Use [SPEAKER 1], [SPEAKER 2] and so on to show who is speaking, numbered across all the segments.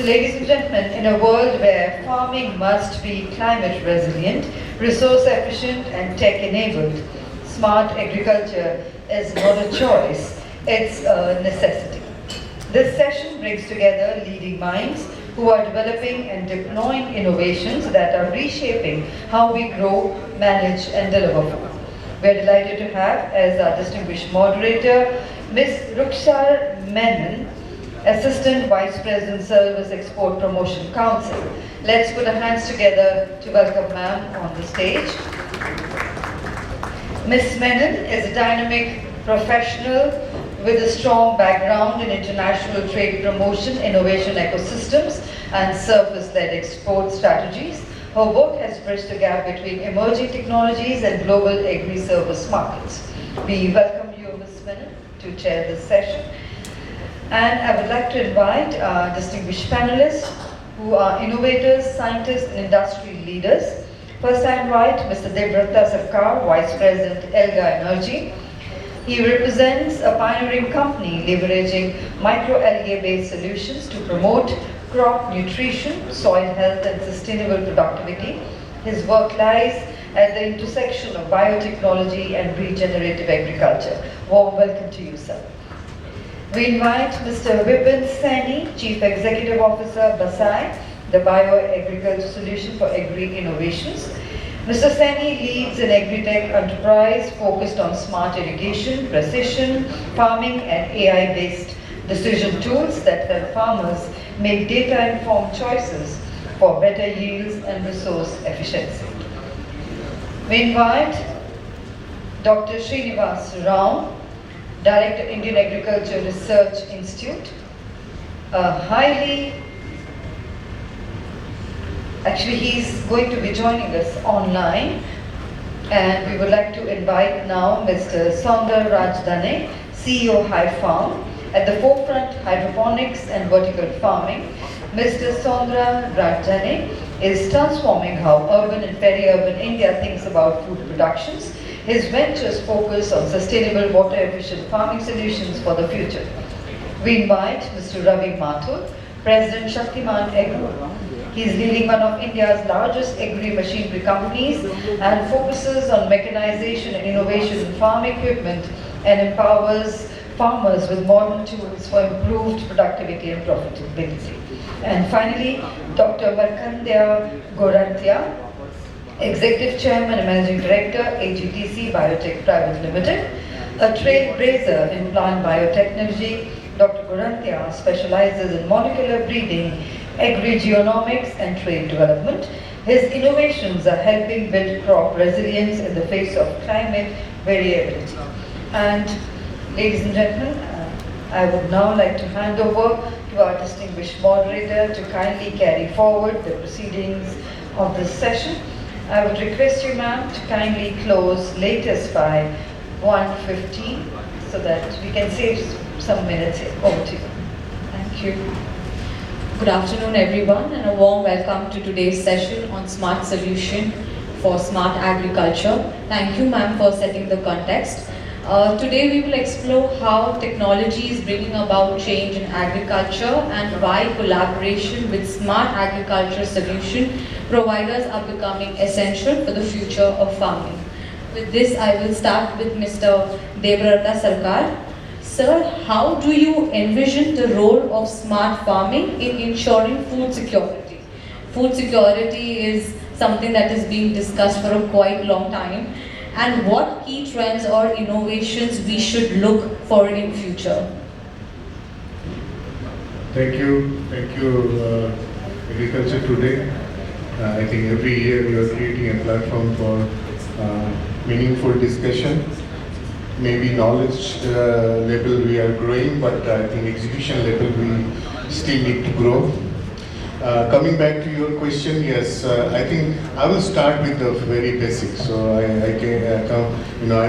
[SPEAKER 1] So ladies and gentlemen, in a world where farming must be climate resilient, resource efficient and tech enabled, smart agriculture is not a choice, it's a necessity. This session brings together leading minds who are developing and deploying innovations that are reshaping how we grow, manage and deliver food. We are delighted to have as our distinguished moderator, Ms. Rukhsar Menon, Assistant Vice President, Service Export Promotion Council. Let's put our hands together to welcome ma'am on the stage. Ms. Menon is a dynamic professional with a strong background in international trade promotion, innovation ecosystems, and service-led export strategies. Her work has bridged the gap between emerging technologies and global agri-service markets. We welcome you, Ms. Menon, to chair this session. And I would like to invite our distinguished panelists who are innovators, scientists, and industry leaders. First I invite Mr. Debabrata Sarkar, Vice President, Elga Energy. He represents a pioneering company leveraging microalgae-based solutions to promote crop nutrition, soil health, and sustainable productivity. His work lies at the intersection of biotechnology and regenerative agriculture. Warm welcome to you, sir. We invite Mr. Vipin Saini, Chief Executive Officer, BASAI, the Bioagriculture Solution for Agri-Innovations. Mr. Saini leads an agri-tech enterprise focused on smart irrigation, precision farming, and AI-based decision tools that help farmers make data-informed choices for better yields and resource efficiency. We invite Dr. Srinivas Rao, Director, Indian Agriculture Research Institute, actually he's going to be joining us online, and we would like to invite now Mr. Saundar Rajdane, CEO High Farm, at the forefront hydroponics and vertical farming. Mr. Saundar Rajdane is transforming how urban and peri-urban India thinks about food productions. His ventures focus on sustainable water-efficient farming solutions for the future. We invite Mr. Ravi Mathur, President Shaktiman Agro. He is leading one of India's largest agri-machinery companies and focuses on mechanization and innovation in farm equipment and empowers farmers with modern tools for improved productivity and profitability. And finally, Dr. Markandeya Gorantia, Executive Chairman and Managing Director, AGTC Biotech Private Limited, a trailblazer in plant biotechnology. Dr. Gorantia specializes in molecular breeding, agri-genomics, and trade development. His innovations are helping build crop resilience in the face of climate variability. And ladies and gentlemen, I would now like to hand over to our distinguished moderator to kindly carry forward the proceedings of this session. I would request you, ma'am, to kindly close latest by 1:15 so that we can save some minutes here. Over to you. Thank you.
[SPEAKER 2] Good afternoon, everyone, and a warm welcome to today's session on Smart Solution for Smart Agriculture. Thank you, ma'am, for setting the context. Today we will explore how technology is bringing about change in agriculture and why collaboration with smart agriculture solution providers are becoming essential for the future of farming. With this, I will start with Mr. Debabrata Sarkar. Sir, how do you envision the role of smart farming in ensuring food security? Food security is something that is being discussed for a quite long time. And what key trends or innovations we should look for in future?
[SPEAKER 3] Thank you, Agriculture Today. I think every year we are creating a platform for meaningful discussion. Maybe knowledge level we are growing, but I think execution level we still need to grow. Coming back to your question, yes, I think I will start with the very basics. So I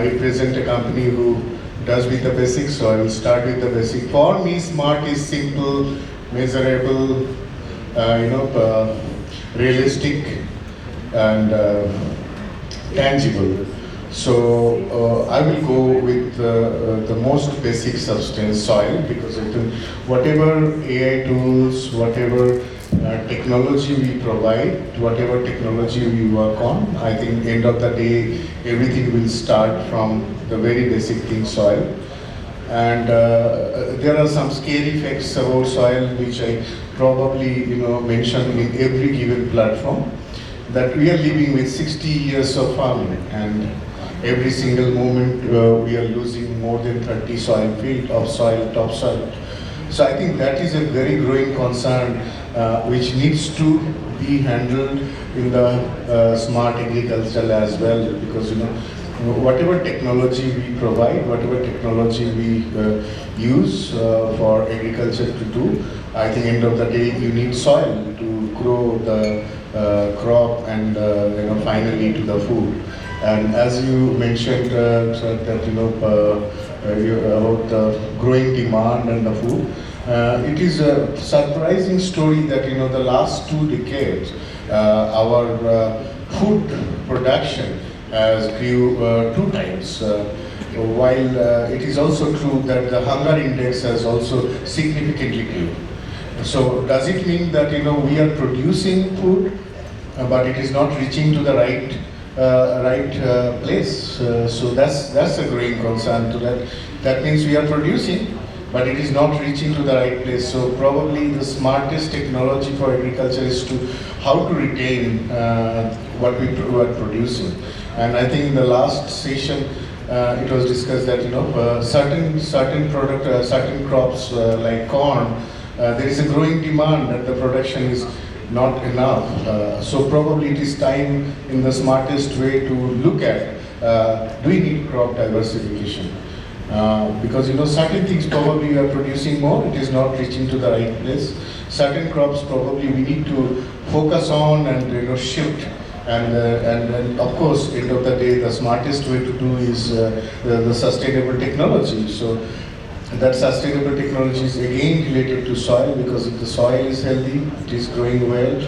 [SPEAKER 3] represent a company who does with the basics, so I will start with the basic. For me, smart is simple, measurable, realistic, and tangible. So I will go with the most basic substance, soil, because I think whatever AI tools, whatever technology we provide, whatever technology we work on, I think end of the day, everything will start from the very basic thing, soil. And there are some scary facts about soil which I probably mention in every given platform, that we are living with 60 years of farming, and every single moment we are losing more than 30 soil feet of soil, topsoil. So I think that is a very growing concern which needs to be handled in the smart agriculture as well, because whatever technology we provide, whatever technology we use for agriculture to do, I think end of the day you need soil to grow the crop and finally to the food. And as you mentioned that about the growing demand and the food, it is a surprising story that the last 2 decades our food production has grew 2 times. While it is also true that the hunger index has also significantly grew. So does it mean that we are producing food, but it is not reaching to the right place? So that's a growing concern to that. That means we are producing, but it is not reaching to the right place. So probably the smartest technology for agriculture is to how to retain what we are producing. And I think in the last session it was discussed that certain crops like corn, there is a growing demand that the production is not enough. So probably it is time in the smartest way to look at do we need crop diversification? Because certain things probably we are producing more, it is not reaching to the right place. Certain crops probably we need to focus on and shift. And of course, end of the day, the smartest way to do is the sustainable technology. So that sustainable technology is again related to soil, because if the soil is healthy, it is growing well.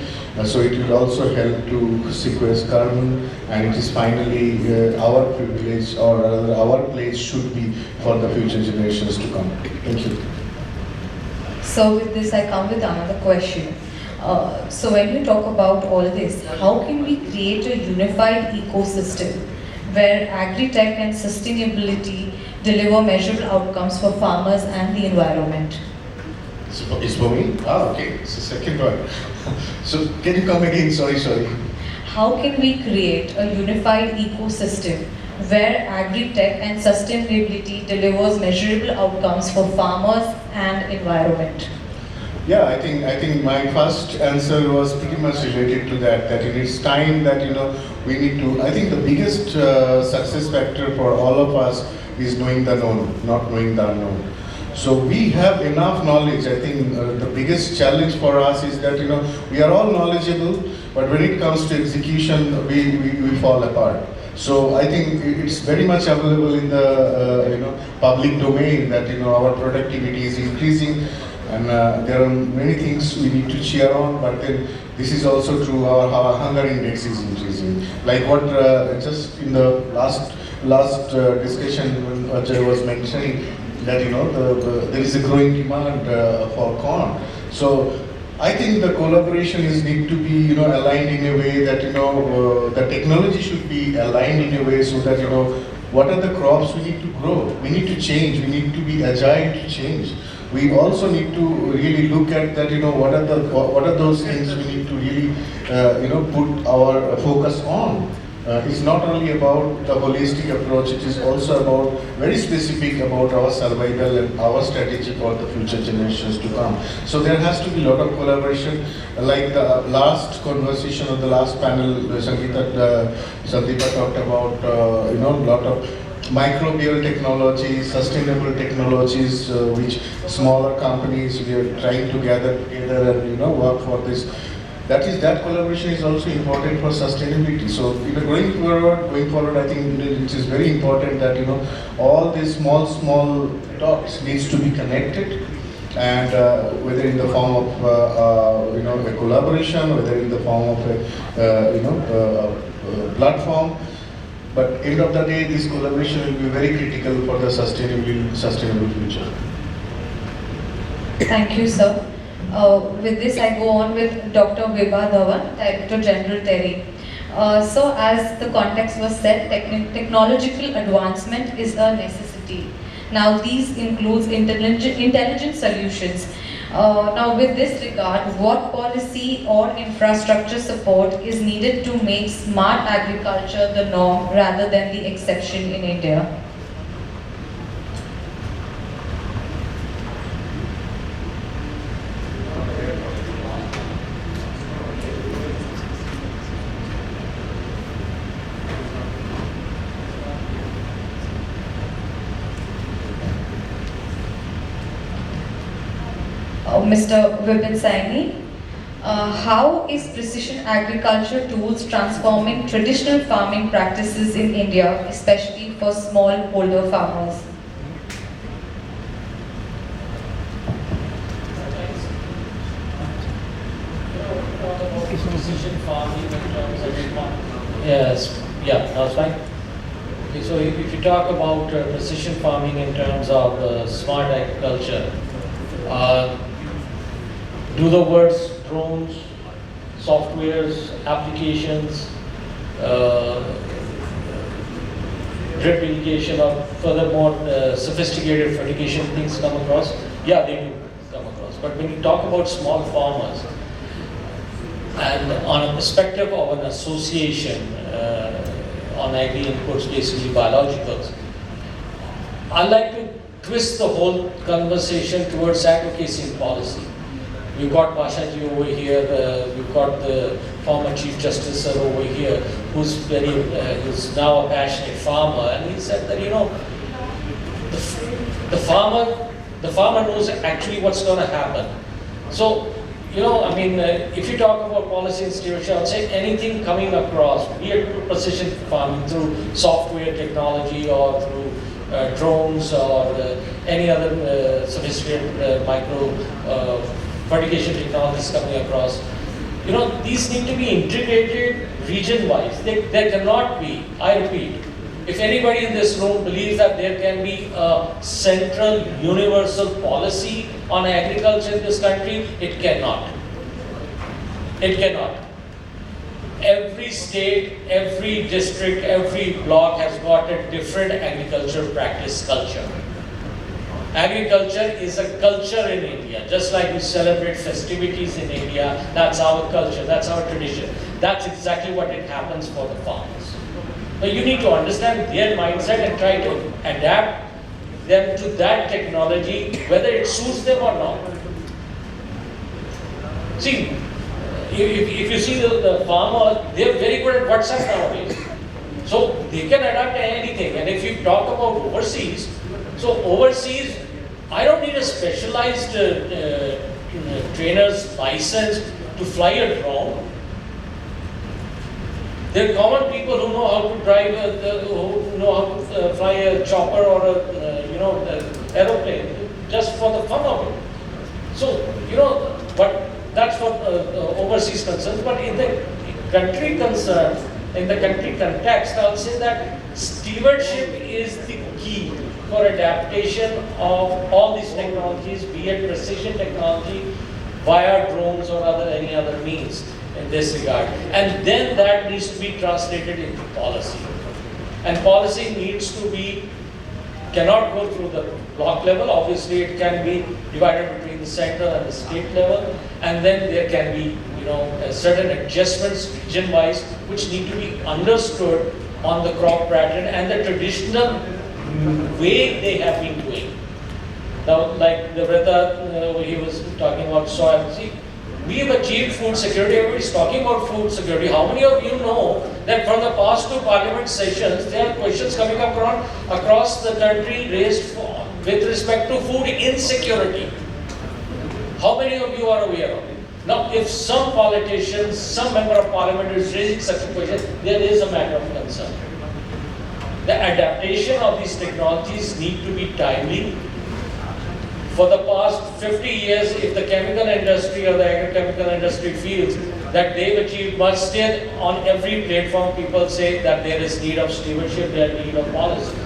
[SPEAKER 3] So it will also help to sequester carbon, and it is finally our privilege, or rather our place should be for the future generations to come. Thank you.
[SPEAKER 2] So with this, I come with another question. So when you talk about all this, how can we create a unified ecosystem where agri-tech and sustainability deliver measurable outcomes for farmers and the environment?
[SPEAKER 3] It's for me? Okay. It's the second one. So can you come again? Sorry.
[SPEAKER 2] How can we create a unified ecosystem where agri-tech and sustainability delivers measurable outcomes for farmers and environment?
[SPEAKER 3] Yeah, I think my first answer was pretty much related to that. That it is time that we need to. I think the biggest success factor for all of us is knowing the known, not knowing the unknown. So we have enough knowledge. I think the biggest challenge for us is that we are all knowledgeable, but when it comes to execution, we fall apart. So I think it's very much available in the public domain that our productivity is increasing. And there are many things we need to cheer on, but then this is also true, our hunger index is increasing. Like what just in the last discussion when Ajay was mentioning that there is a growing demand for corn. So I think the collaboration need to be aligned in a way that the technology should be aligned in a way so that what are the crops we need to grow, we need to change, we need to be agile to change. We also need to really look at that, what are those things we need to really, put our focus on. It's not only about the holistic approach, it is also about very specific about our survival and our strategy for the future generations to come. So there has to be a lot of collaboration. Like the last conversation of the last panel, Sandeepa talked about, a lot of microbial technologies, sustainable technologies, which smaller companies we are trying to gather together and work for this. That collaboration is also important for sustainability. So going forward, I think it is very important that all these small dots needs to be connected, and whether in the form of a collaboration, whether in the form of a platform. But end of the day, this collaboration will be very critical for the sustainable future.
[SPEAKER 2] Thank you, sir. With this, I go on with Dr. Vibha Dhawan, Director General TERI. So, as the context was set, technological advancement is a necessity. Now, these includes intelligent solutions. Now, with this regard, what policy or infrastructure support is needed to make smart agriculture the norm rather than the exception in India? Mr. Vipin Saini, how is precision agriculture tools transforming traditional farming practices in India, especially for smallholder farmers?
[SPEAKER 4] Precision farming in terms of yes, yeah, that's fine. Okay, so if you talk about precision farming in terms of smart agriculture, do the words drones, softwares, applications, drip irrigation, or furthermore sophisticated fertigation things come across? Yeah, they do come across. But when you talk about small farmers, and on a perspective of an association on agri inputs, basically biologicals, I like to twist the whole conversation towards advocacy and policy. We've got Pashaji over here, we've got the former Chief Justice sir over here, who's now a passionate farmer, and he said that, you know, the farmer knows actually what's going to happen. So, you know, I mean, if you talk about policy and stewardship, I would say anything coming across, be it precision farming through software technology or through drones or any other sophisticated micro fertigation technologies coming across. You know, these need to be integrated region-wise. There cannot be, I repeat, if anybody in this room believes that there can be a central universal policy on agriculture in this country, it cannot. It cannot. Every state, every district, every block has got a different agriculture practice culture. Agriculture is a culture in India. Just like we celebrate festivities in India, that's our culture, that's our tradition. That's exactly what it happens for the farmers. But you need to understand their mindset and try to adapt them to that technology, whether it suits them or not. See, if you see the farmer, they're very good at WhatsApp nowadays. So they can adapt to anything. And if you talk about overseas, so overseas, I don't need a specialized trainer's license to fly a drone. There are common people who know how to drive, who know how to fly a chopper or a aeroplane, just for the fun of it. So, you know, but that's what overseas concerns. But in the country concern, in the country context, I'll say that stewardship is the key for adaptation of all these technologies, be it precision technology, via drones or any other means in this regard. And then that needs to be translated into policy. And policy needs to be, cannot go through the block level. Obviously, it can be divided between the center and the state level. And then there can be, you know, certain adjustments region-wise which need to be understood on the crop pattern and the traditional way they have been doing. Now, like the Vrita, he was talking about soy. See, we have achieved food security. Everybody's talking about food security. How many of you know that from the past two parliament sessions, there are questions coming across the country raised with respect to food insecurity? How many of you are aware of it? Now, if some politicians, some member of parliament is raising such a question, there is a matter of concern. The adaptation of these technologies need to be timely, for the past 50 years, if the chemical industry or the agrochemical industry feels that they've achieved much, still on every platform people say that there is need of stewardship, there is need of policies.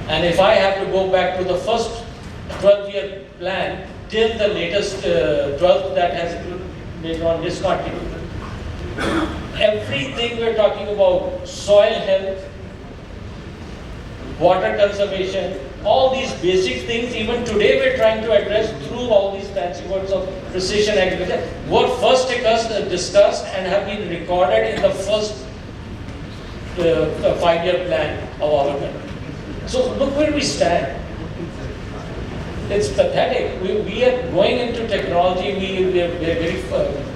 [SPEAKER 4] And if I have to go back to the first 12-year plan till the latest 12th that has been later on discontinued, everything we're talking about, soil health, water conservation, all these basic things, even today we're trying to address through all these fancy words of precision agriculture, were first discussed and have been recorded in the first 5-year plan of our country. So look where we stand. It's pathetic. We are going into technology, we are very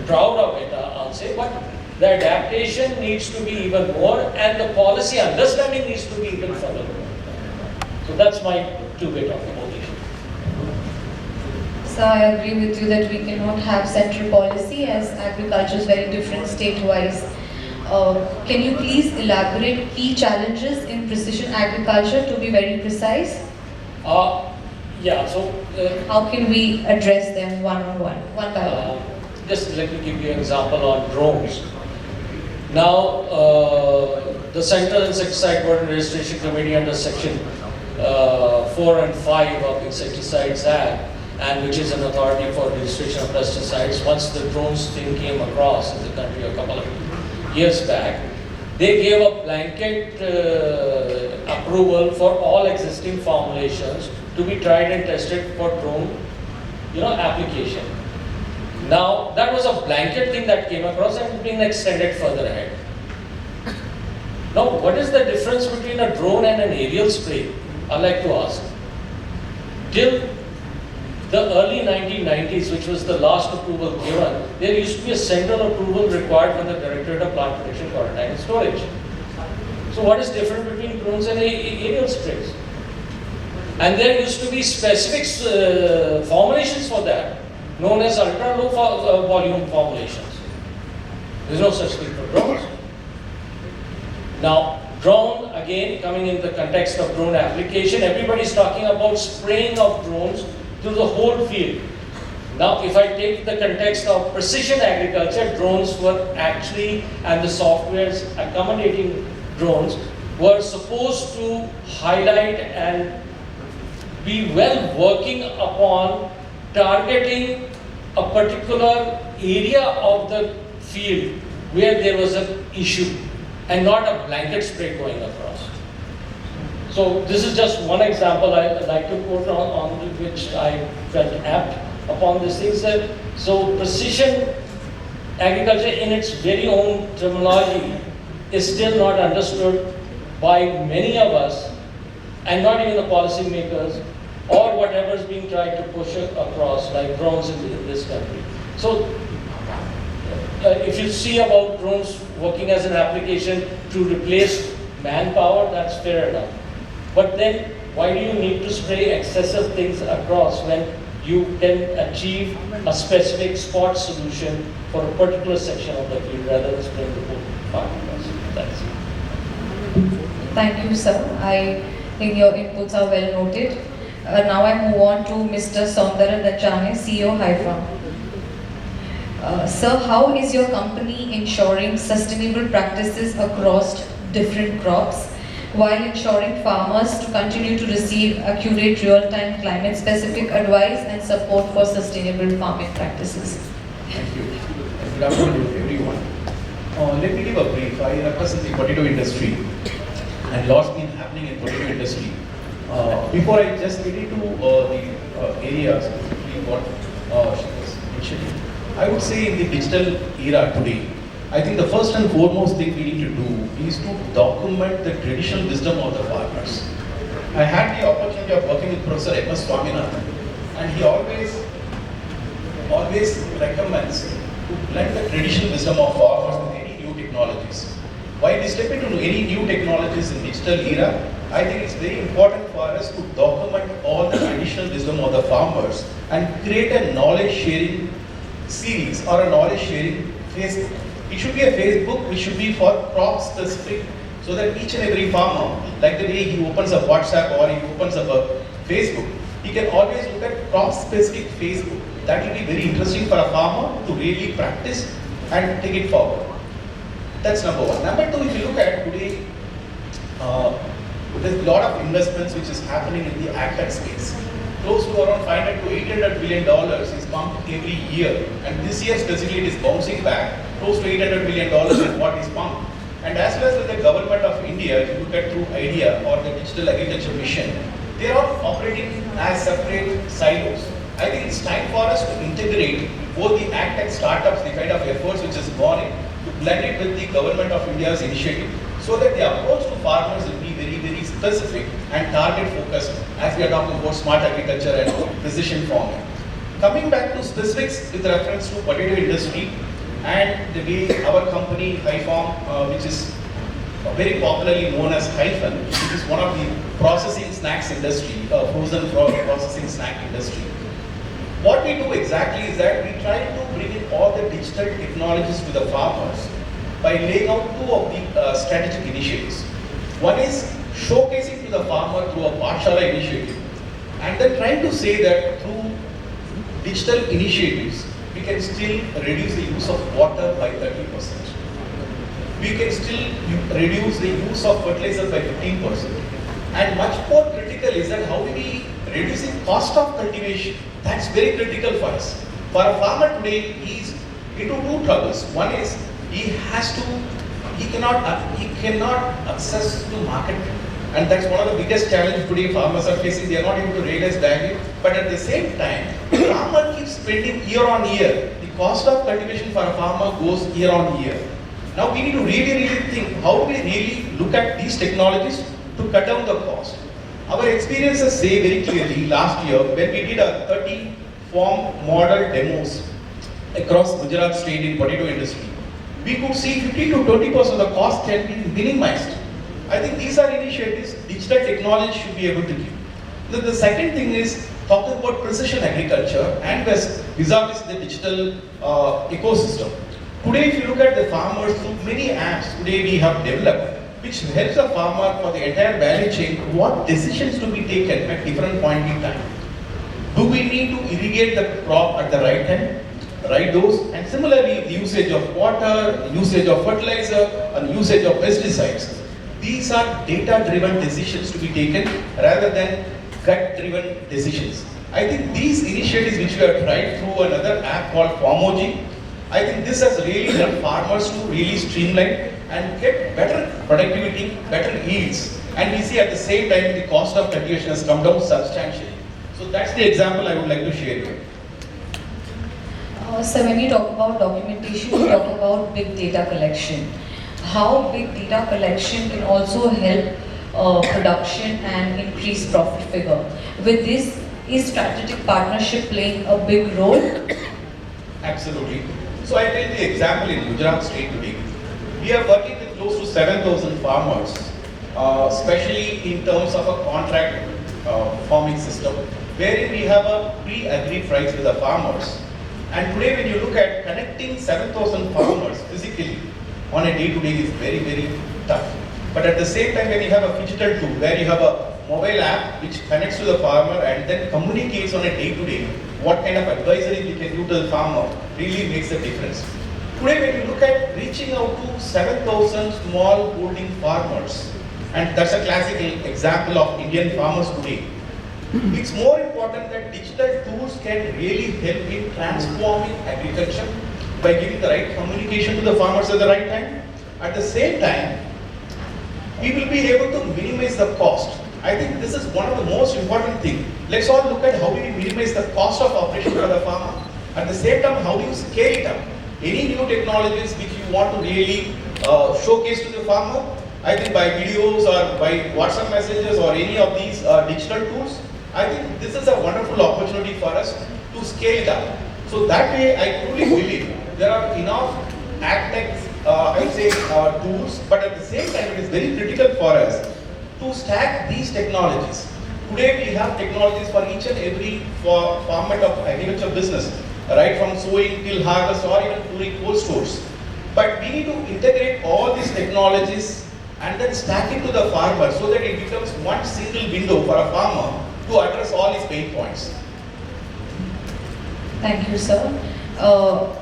[SPEAKER 4] proud of it, I'll say, but the adaptation needs to be even more and the policy understanding needs to be even further. So that's my 2-bit of the whole issue.
[SPEAKER 2] So I agree with you that we cannot have central policy as agriculture is very different state-wise. Can you please elaborate key challenges in precision agriculture to be very precise?
[SPEAKER 4] Yeah, so
[SPEAKER 2] How can we address them one by one?
[SPEAKER 4] just let me give you an example on drones. Now, the Central Insecticide Board and Registration Committee under Section 4 and 5 of Insecticides Act, and which is an authority for registration of pesticides, once the drones thing came across in the country a couple of years back, they gave a blanket approval for all existing formulations to be tried and tested for drone, application. Now, that was a blanket thing that came across and it's been extended further ahead. Now, what is the difference between a drone and an aerial spray? I'd like to ask. Till the early 1990s, which was the last approval given, there used to be a central approval required from the Directorate of Plant Protection, Quarantine and Storage. So what is different between drones and aerial sprays? And there used to be specific formulations for that, known as ultra-low volume formulations. There's no such thing for drones. Now, drone, again, coming in the context of drone application, everybody's talking about spraying of drones to the whole field. Now, if I take the context of precision agriculture, drones were actually, and the softwares accommodating drones, were supposed to highlight and be well working upon targeting a particular area of the field where there was an issue and not a blanket spray going across. So this is just one example I'd like to quote on which I felt apt upon these things. So precision agriculture in its very own terminology is still not understood by many of us and not even the policy makers or whatever is being tried to push across like drones in this country. So if you see about drones working as an application to replace manpower, that's fair enough. But then, why do you need to spray excessive things across when you can achieve a specific spot solution for a particular section of the field rather than spraying the whole farm? That's it.
[SPEAKER 2] Thank you, sir. I think your inputs are well noted. Now I move on to Mr. Saundara Dachane, CEO Haifa. Sir, how is your company ensuring sustainable practices across different crops while ensuring farmers to continue to receive accurate real-time climate-specific advice and support for sustainable farming practices?
[SPEAKER 5] Thank you. Good afternoon, everyone. Let me give a brief. I represent the potato industry and lots been happening in potato industry. Before I just get into the areas, specifically what she was mentioning, I would say in the digital era today, I think the first and foremost thing we need to do is to document the traditional wisdom of the farmers. I had the opportunity of working with Professor M.S. Swaminathan, and he always recommends to blend the traditional wisdom of farmers with any new technologies. While we step into any new technologies in digital era, I think it's very important for us to document all the traditional wisdom of the farmers and create a knowledge sharing series or a knowledge sharing Facebook. It should be a Facebook which should be for crop specific, so that each and every farmer, like the way he opens up WhatsApp or he opens up a Facebook, he can always look at crop-specific Facebook. That will be very interesting for a farmer to really practice and take it forward. That's number one. Number two, if you look at today, there's a lot of investments which is happening in the agtech space. Close to around 500 to 800 billion dollars is pumped every year, and this year specifically it is bouncing back. Close to 800 billion dollars is what is pumped. And as well as with the government of India, if you look at through IDEA or the Digital Agriculture Mission, they are operating as separate silos. I think it's time for us to integrate both the agtech startups, the kind of efforts which is gone in, to blend it with the government of India's initiative, so that the approach to farmers will be very, very specific and target focused as we are talking about smart agriculture and precision farming. Coming back to specifics with reference to potato industry and the way our company Highfarm, which is very popularly known as Hyphen, which is one of the processing snacks industry, frozen processing snack industry. What we do exactly is that we try to bring in all the digital technologies to the farmers by laying out two of the strategic initiatives. One is showcasing to the farmer through a Pathshala initiative, and then trying to say that through digital initiatives, we can still reduce the use of water by 30%. We can still reduce the use of fertilizer by 15%. And much more critical is that how do we reduce the cost of cultivation? That's very critical for us. For a farmer today, he is into two troubles. One is he cannot access to market, and that's one of the biggest challenges today farmers are facing. They are not able to realize value, but at the same time, the farmer keeps spending year on year. The cost of cultivation for a farmer goes year on year. Now we need to really think, how do we really look at these technologies to cut down the cost? Our experiences say very clearly last year when we did a 30 farm model demos across Gujarat state in potato industry, we could see 50 to 20% of the cost can be minimized. I think these are initiatives digital technology should be able to give. The second thing is talking about precision agriculture and vis-a-vis the digital ecosystem. Today, if you look at the farmers, through many apps today we have developed, which helps a farmer for the entire value chain, what decisions to be taken at different point in time. Do we need to irrigate the crop at the right time, right dose, and similarly the usage of water, usage of fertilizer, and usage of pesticides. These are data-driven decisions to be taken rather than gut-driven decisions. I think these initiatives which we have tried through another app called Farmoji, I think this has really helped farmers to really streamline and get better productivity, better yields. And we see at the same time the cost of cultivation has come down substantially. So that's the example I would like to share here.
[SPEAKER 2] So when we talk about documentation, we talk about big data collection. How big data collection can also help production and increase profit figure. With this, is strategic partnership playing a big role?
[SPEAKER 5] Absolutely. So I take the example in Gujarat state today. We are working with close to 7,000 farmers, especially in terms of a contract farming system, wherein we have a pre-agreed price with the farmers. And today when you look at connecting 7,000 farmers physically on a day-to-day is very, very tough. But at the same time, when you have a digital tool, where you have a mobile app which connects to the farmer and then communicates on a day-to-day, what kind of advisory we can do to the farmer really makes a difference. Today when you look at reaching out to 7,000 small holding farmers, and that's a classical example of Indian farmers today, it's more important that digital tools can really help in transforming agriculture by giving the right communication to the farmers at the right time. At the same time, we will be able to minimize the cost. I think this is one of the most important things. Let's all look at how we minimize the cost of operation for the farmer. At the same time, how do you scale it up? Any new technologies which you want to really showcase to the farmer, I think by videos or by WhatsApp messages or any of these digital tools, I think this is a wonderful opportunity for us to scale it up. So that way, I truly believe there are enough agtech, tools, but at the same time, it is very critical for us to stack these technologies. Today, we have technologies for each and every format of agriculture business, right from sowing till harvest or even during cold stores. But we need to integrate all these technologies and then stack it to the farmer so that it becomes one single window for a farmer to address all his pain points.
[SPEAKER 2] Thank you, sir.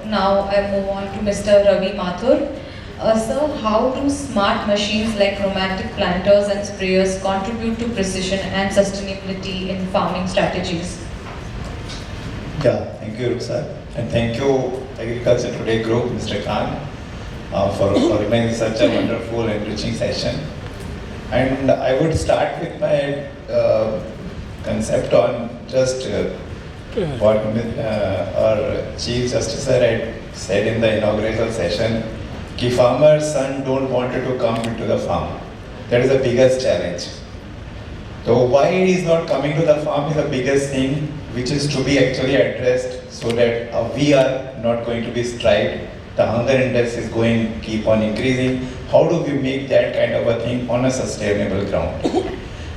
[SPEAKER 2] Now I move on to Mr. Ravi Mathur. Sir, how do smart machines like pneumatic planters and sprayers contribute to precision and sustainability in farming strategies?
[SPEAKER 6] Yeah, thank you, Ruxa. And thank you, Agriculture Today Group, Mr. Khan, for organizing such a wonderful, enriching session. And I would start with my concept on just what our Chief Justice had said in the inaugural session, that farmer's son don't want to come into the farm. That is the biggest challenge. So why he is not coming to the farm is the biggest thing which is to be actually addressed so that we are not going to be strived. The hunger index is going keep on increasing. How do we make that kind of a thing on a sustainable ground?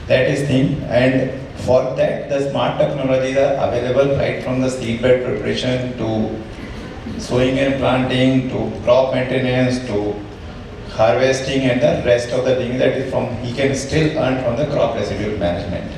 [SPEAKER 6] That is thing, and for that the smart technologies are available right from the seedbed preparation to sowing and planting to crop maintenance to harvesting and the rest of the things that is from he can still earn from the crop residual management.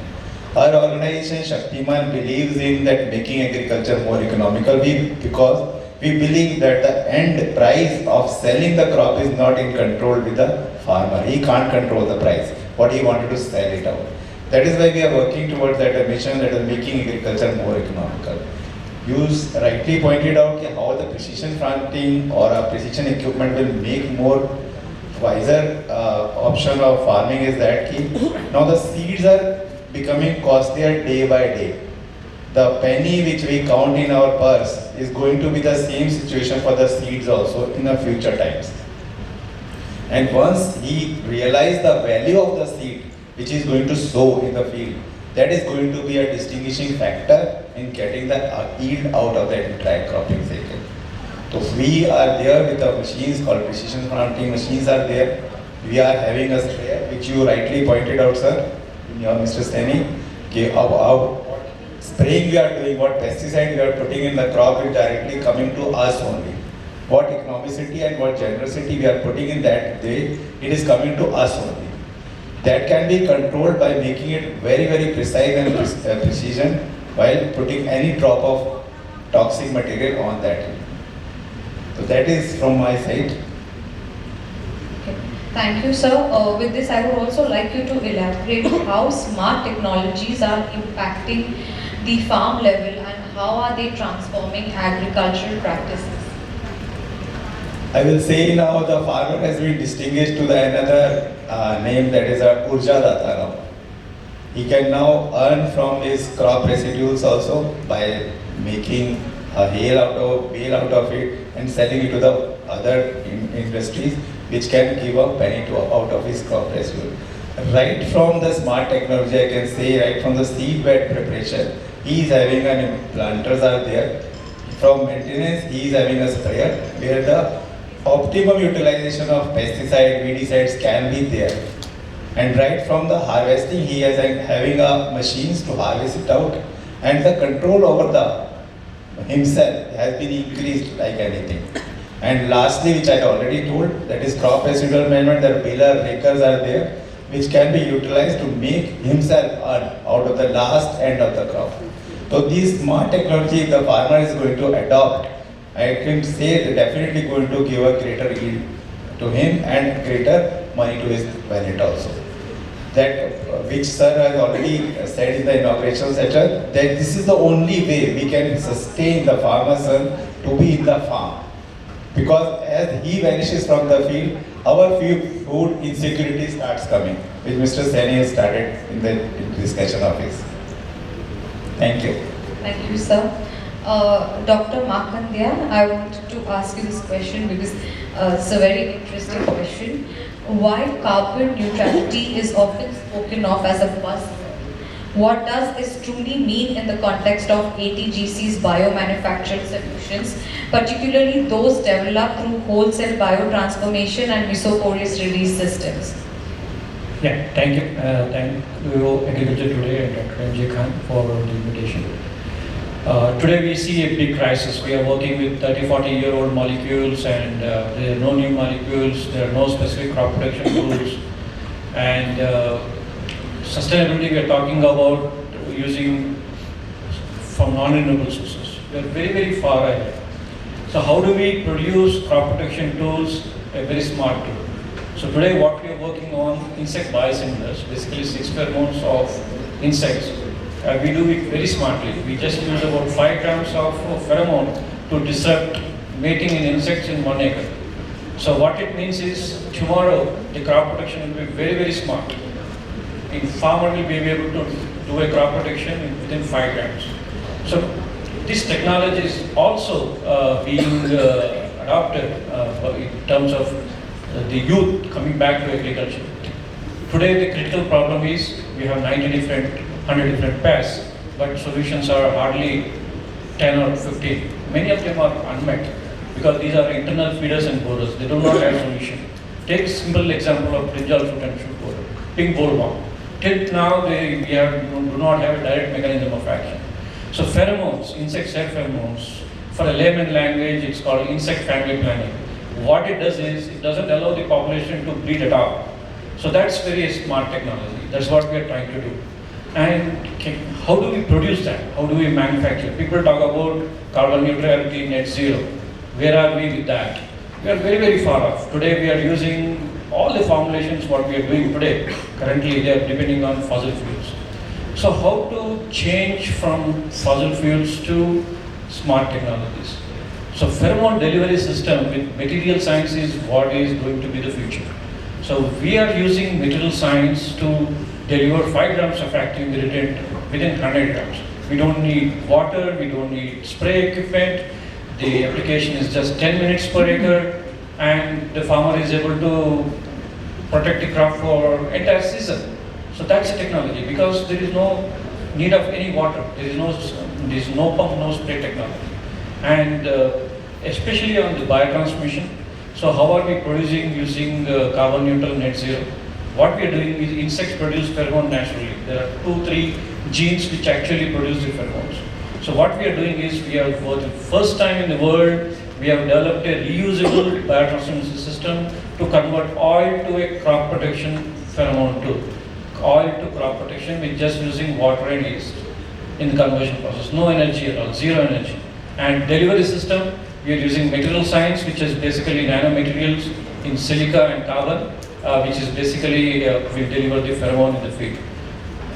[SPEAKER 6] Our organization Shaktiman believes in that making agriculture more economical because we believe that the end price of selling the crop is not in control with the farmer. He can't control the price, what he wanted to sell it out. That is why we are working towards that mission that is making agriculture more economical. You rightly pointed out how the precision planting or a precision equipment will make more wiser option of farming is that now the seeds are becoming costlier day by day. The penny which we count in our purse is going to be the same situation for the seeds also in the future times. And once he realizes the value of the seed which is going to sow in the field, that is going to be a distinguishing factor in getting the yield out of the entire cropping cycle. So we are there with the machines called precision planting machines are there. We are having a sprayer which you rightly pointed out, sir, in your Mr. Seni, what spraying we are doing, what pesticide we are putting in the crop is directly coming to us only. What economicity and what generosity we are putting in that day, it is coming to us only. That can be controlled by making it very, very precise and precision while putting any drop of toxic material on that. So that is from my side.
[SPEAKER 2] Okay. Thank you, sir. With this, I would also like you to elaborate how smart technologies are impacting the farm level and how are they transforming agricultural practices.
[SPEAKER 6] I will say now the farmer has been distinguished to the another name that is a Urja Data now. He can now earn from his crop residues also by making a bale out of it and selling it to the other industries which can give a penny out of his crop residue. Right from the smart technology, I can say right from the seed bed preparation, he is having planters are there. From maintenance, he is having a sprayer where the optimum utilization of pesticide, weedicides can be there. And right from the harvesting, he is having machines to harvest it out, and the control over the himself has been increased like anything. And lastly, which I already told, that is crop residual management, the baler rakers are there, which can be utilized to make himself earn out of the last end of the crop. So these smart technology, the farmer is going to adopt, I can say they're definitely going to give a greater yield to him and greater money to his wallet also. That which sir has already said in the inauguration session, that this is the only way we can sustain the farmer's son to be in the farm. Because as he vanishes from the field, our food insecurity starts coming, which Mr. Seni has started in the discussion of his. Thank you.
[SPEAKER 2] Thank you, sir. Dr. Makandya, I wanted to ask you this question because it's a very interesting question. Why carbon neutrality is often spoken of as a buzzword? What does this truly mean in the context of ATGC's biomanufactured solutions, particularly those developed through wholesale biotransformation and mesoporous release systems?
[SPEAKER 7] Yeah, thank you. Thank you, Agriculture Today and Dr. M.J. Khan for the invitation. Today we see a big crisis. We are working with 30-40-year-old molecules and there are no new molecules, there are no specific crop protection tools. And sustainability, we are talking about using from non-renewable sources. We are very, very far ahead. So how do we produce crop protection tools? A very smart tool. So today what we are working on, insect biosimilars, basically 6 pheromones of insects. We do it very smartly. We just use about 5 grams of pheromone to disrupt mating in insects in 1 acre. So what it means is tomorrow the crop protection will be very, very smart. The farmer will be able to do a crop protection within 5 grams. So this technology is also being adopted in terms of the youth coming back to agriculture. Today the critical problem is we have 90 different, 100 different pests, but solutions are hardly 10 or 15. Many of them are unmet because these are internal feeders and borers. They do not have solution. Take simple example of brinjal fruit and shoot borer, pink bollworm. Till now do not have a direct mechanism of action. So pheromones, insect-cell pheromones, for a layman language it's called insect family planning. What it does is, it doesn't allow the population to breed at all. So that's very smart technology. That's what we are trying to do. And how do we produce that? How do we manufacture? People talk about carbon neutrality, net zero. Where are we with that? We are very, very far off. Today we are using all the formulations what we are doing today. Currently they are depending on fossil fuels. So how to change from fossil fuels to smart technologies? So pheromone delivery system with material science is what is going to be the future. So we are using material science to deliver 5 grams of active ingredient within 100 grams. We don't need water, we don't need spray equipment. The application is just 10 minutes per acre and the farmer is able to protect the crop for entire season. So that's the technology because there is no need of any water. There is no pump, no spray technology. And especially on the biotransmission. So how are we producing using carbon neutral net zero? What we are doing is insects produce pheromone naturally. There are 2-3 genes which actually produce the pheromones. So what we are doing is we are for the first time in the world we have developed a reusable biotransmission system to convert oil to a crop protection pheromone tool. Oil to crop protection with just using water and yeast in the conversion process. No energy at all, zero energy. And delivery system, we are using material science, which is basically nanomaterials in silica and carbon, which is basically we deliver the pheromone in the field.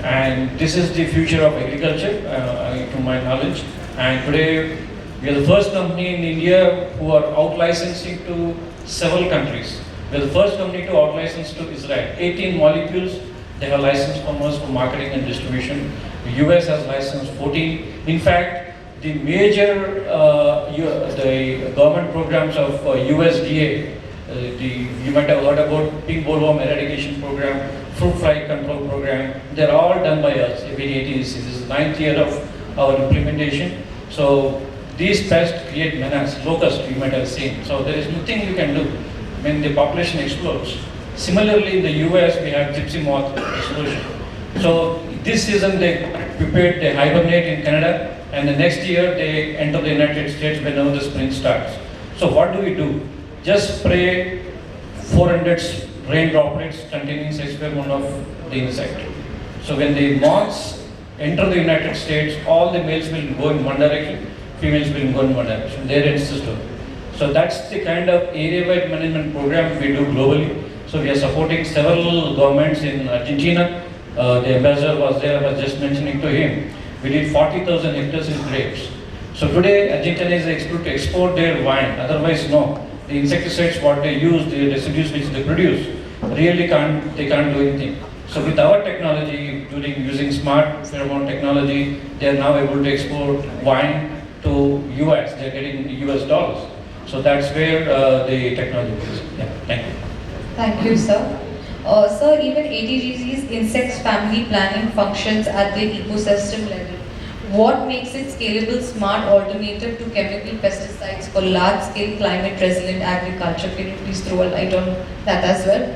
[SPEAKER 7] And this is the future of agriculture, to my knowledge. And today, we are the first company in India who are out-licensing to several countries. We are the first company to out-license to Israel. 18 molecules, they have licensed from us for marketing and distribution. The US has licensed 14. In fact, the major the government programs of USDA, you might have heard about pink bollworm eradication program, fruit fly control program, they're all done by us. This is the 9th year of our implementation. So these pests create menace, locust you might have seen. So there is nothing you can do when the population explodes. Similarly in the US we have gypsy moth explosion. So this season they prepared, they hibernate in Canada, and the next year they enter the United States whenever the spring starts. So what do we do? Just spray 400 rain droplets containing 6 pheromone of the insect. So when the moths enter the United States, all the males will go in one direction, females will go in one direction, their end system. So that's the kind of area-wide management program we do globally. So we are supporting several governments in Argentina. The ambassador was there, I was just mentioning to him. We did 40,000 hectares in grapes. So today Argentina is able to export their wine, otherwise no. The insecticides what they use, the residues which they produce, really they can't do anything. So with our technology, using smart pheromone technology, they are now able to export wine to US, they are getting US dollars. So that's where the technology is. Yeah, thank you.
[SPEAKER 2] Thank you, sir. Sir, even ATGC's insects family planning functions at the ecosystem level. What makes it scalable, smart alternative to chemical pesticides for large-scale climate-resilient agriculture? Can you please throw a light on that as well?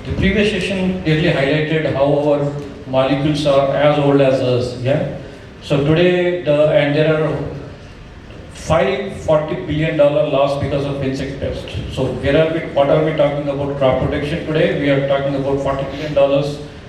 [SPEAKER 7] The previous session clearly highlighted how our molecules are as old as us. Yeah. So today, there are $540 billion loss because of insect pests. So what are we talking about crop protection today? We are talking about $40 billion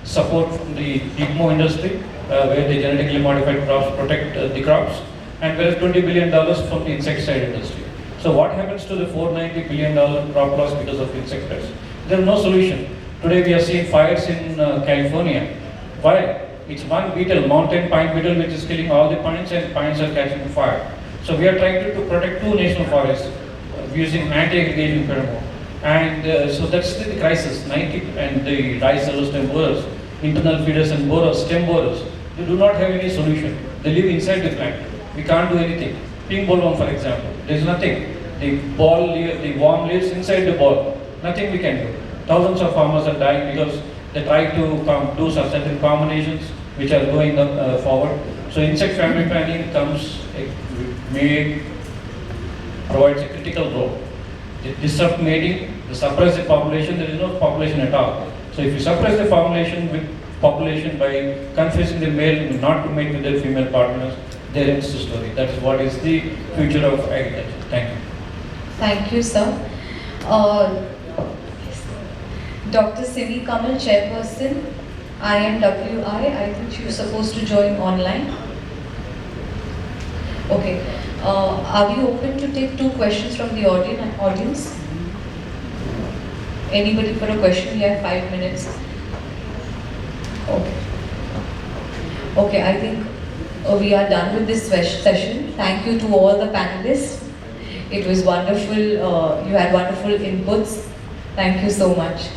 [SPEAKER 7] support from the IGMO industry, where the genetically modified crops protect the crops, and whereas $20 billion from the insecticide industry. So what happens to the $490 billion crop loss because of insect pests? There is no solution. Today we are seeing fires in California. Why? It's one beetle, mountain pine beetle, which is killing all the pines, and pines are catching fire. So we are trying to protect two national forests using anti-aggregating pheromone. And so that's the crisis. 90 and the rhizoles, stem borers, internal feeders and borers, stem borers, they do not have any solution. They live inside the plant. We can't do anything. Pink bollworm, for example, there is nothing. The worm lives inside the ball. Nothing we can do. Thousands of farmers are dying because they try to do certain combinations which are going forward. So insect family planning provides a critical role. They disrupt mating, they suppress the population, there is no population at all. So if you suppress the population by confusing the male not to mate with their female partners, there ends the story. That is what is the future of agriculture. Thank you.
[SPEAKER 2] Thank you, sir. Dr. Simi Kamal, Chairperson, IMWI. I think she was supposed to join online. Okay. Are we open to take 2 questions from the audience? Anybody for a question? We have 5 minutes. Okay. Okay, I think we are done with this session. Thank you to all the panelists. It was wonderful. You had wonderful inputs. Thank you so much.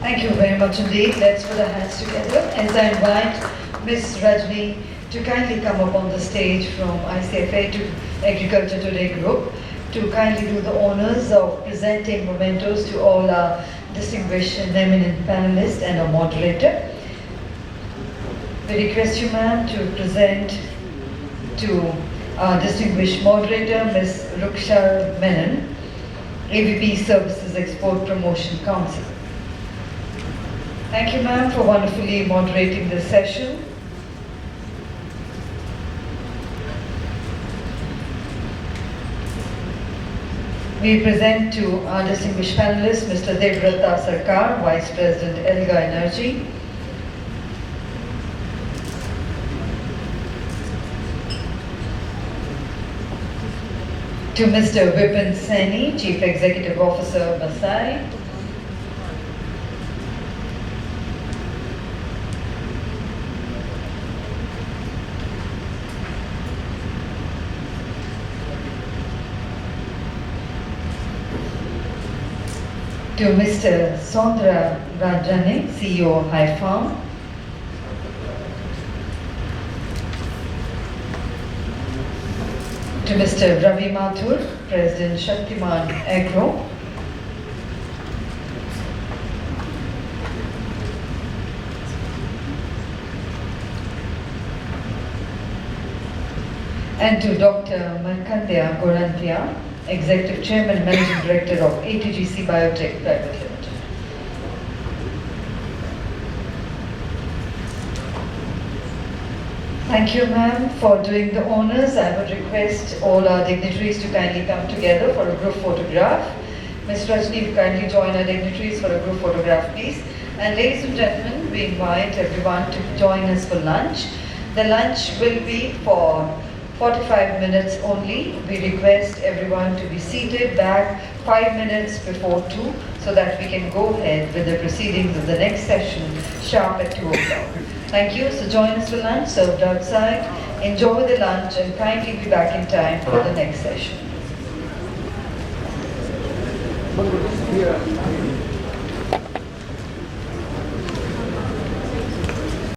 [SPEAKER 1] Thank you very much indeed. Let's put our hands together as I invite Ms. Rajni to kindly come up on the stage from ICFA to Agriculture Today Group to kindly do the honors of presenting mementos to all our distinguished and eminent panelists and our moderator. We request you, ma'am, to present to our distinguished moderator, Ms. Rukshar Menon, AVP Services Export Promotion Council. Thank you, ma'am, for wonderfully moderating this session. We present to our distinguished panelists, Mr. Devrata Sarkar, Vice President, Elga Energy. To Mr. Vipin Saini, Chief Executive Officer, Masai. To Mr. Sondra Rajane, CEO, High Farm. To Mr. Ravi Mathur, President, Shaktiman Agro. And to Dr. Markandeya Gorantia, Executive Chairman and Managing Director of ATGC Biotech Private Limited. Thank you, ma'am, for doing the honors. I would request all our dignitaries to kindly come together for a group photograph. Ms. Rajni, you kindly join our dignitaries for a group photograph, please. And ladies and gentlemen, we invite everyone to join us for lunch. The lunch will be for 45 minutes only. We request everyone to be seated back 5 minutes before 2 so that we can go ahead with the proceedings of the next session sharp at 2 o'clock. Thank you. So join us for lunch served outside. Enjoy the lunch and kindly be back in time for the next session.